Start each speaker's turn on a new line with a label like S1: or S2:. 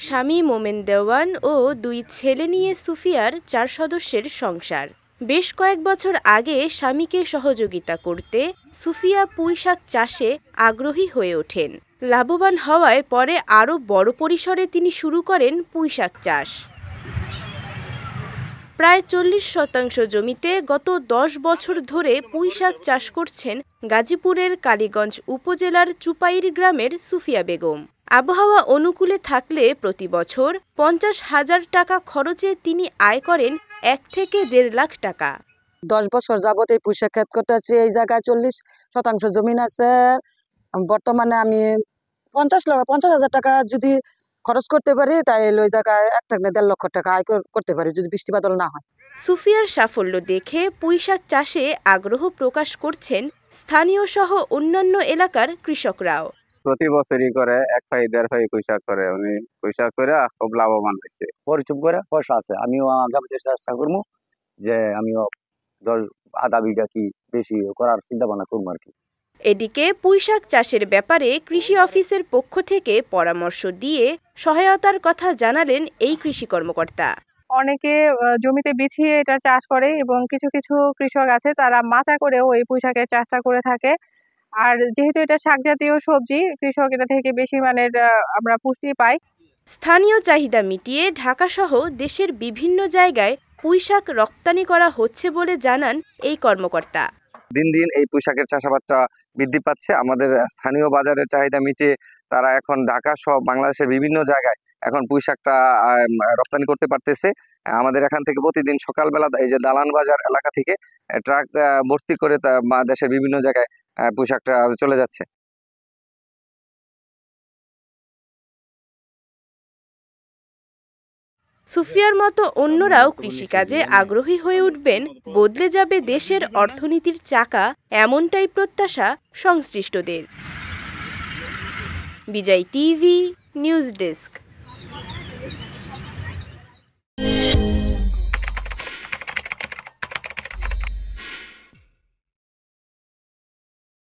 S1: স্বামী মোমেন দেওয়ান ও দুই ছেলে নিয়ে সুফিয়ার ৪ সদস্যের সংসার। বেশ কয়েক বছর আগে স্বামীকে সহযোগিতা করতে সুফিয়া পুঁইশাক চাষে আগ্রহী হয়ে ওঠেন। লাভবান হওয়ায় পরে আরও বড় পরিসরে তিনি শুরু করেন পুঁইশাক চাষ। প্রায় ৪০% জমিতে গত ১০ বছর ধরে পুঁইশাক চাষ করছেন গাজীপুরের কালীগঞ্জ উপজেলার চুপাইর গ্রামের সুফিয়া বেগম। আবহাওয়া অনুকূলে থাকলে প্রতি বছর ৫০,০০০ টাকা খরচে তিনি আয় করেন ১ থেকে ১.৫ লাখ টাকা।
S2: ১০ বছর যাবত এই পুঁইশাক ক্ষেত করতেছি। এই জায়গায় ৪০% জমিন আছে। বর্তমানে আমি ৫০,০০০ টাকা যদি খরচ করতে পারি, তাই ওই জায়গায় ১ থেকে ১.৫ লক্ষ টাকা আয় করতে পারি যদি বৃষ্টি বাদল না হয়।
S1: সুফিয়ার সাফল্য দেখে পুঁইশাক চাষে আগ্রহ প্রকাশ করছেন স্থানীয় সহ অন্যান্য এলাকার কৃষকরাও।
S3: প্রতি বছরই করে ১ ফাই ১.৫ ফাই পুঁইশাক করে। উনি পুঁইশাক করে খুব লাভবান হয়েছে।
S4: পরিচুপ করে পয়সা আছে, আমিও আগামী চেষ্টা করবো যে আমিও ১০ বিঘা কি বেশি করার চিন্তা ভাবনা করবো আর কি।
S1: এদিকে পুঁইশাক চাষের ব্যাপারে কৃষি অফিসের পক্ষ থেকে পরামর্শ দিয়ে সহায়তার কথা জানালেন এই কৃষি কর্মকর্তা।
S5: অনেকে জমিতে বিছিয়ে এটা চাষ করে এবং কিছু কিছু কৃষক আছে তারা মাচা করেও এই পুঁইশাকের চাষটা করে থাকে। আর যেহেতু এটা শাক জাতীয় সবজি, কৃষক এটা থেকে বেশি মানের আমরা পুষ্টি পাই।
S1: স্থানীয় চাহিদা মিটিয়ে ঢাকাসহ দেশের বিভিন্ন জায়গায় পুঁইশাক রপ্তানি করা হচ্ছে বলে জানান এই কর্মকর্তা।
S3: দিন দিন এই পুঁইশাকের চাষাবাদটা বৃদ্ধি পাচ্ছে। আমাদের স্থানীয় বাজারের চাহিদা মিটিয়ে তারা এখন ঢাকা সহ বাংলাদেশের বিভিন্ন জায়গায় এখন পুঁইশাকটা রপ্তানি করতে পারতেছে। আমাদের এখান থেকে প্রতিদিন সকালবেলা এই যে দালান বাজার এলাকা থেকে ট্রাক ভর্তি করে দেশের বিভিন্ন জায়গায় পুঁইশাকটা চলে যাচ্ছে।
S1: সুফিয়ার মতো অন্যরাও কৃষিকাজে আগ্রহী হয়ে উঠবেন, বদলে যাবে দেশের অর্থনীতির চাকা, এমনটাই প্রত্যাশা সংশ্লিষ্টদের। বিজয় টিভি নিউজ ডেস্ক।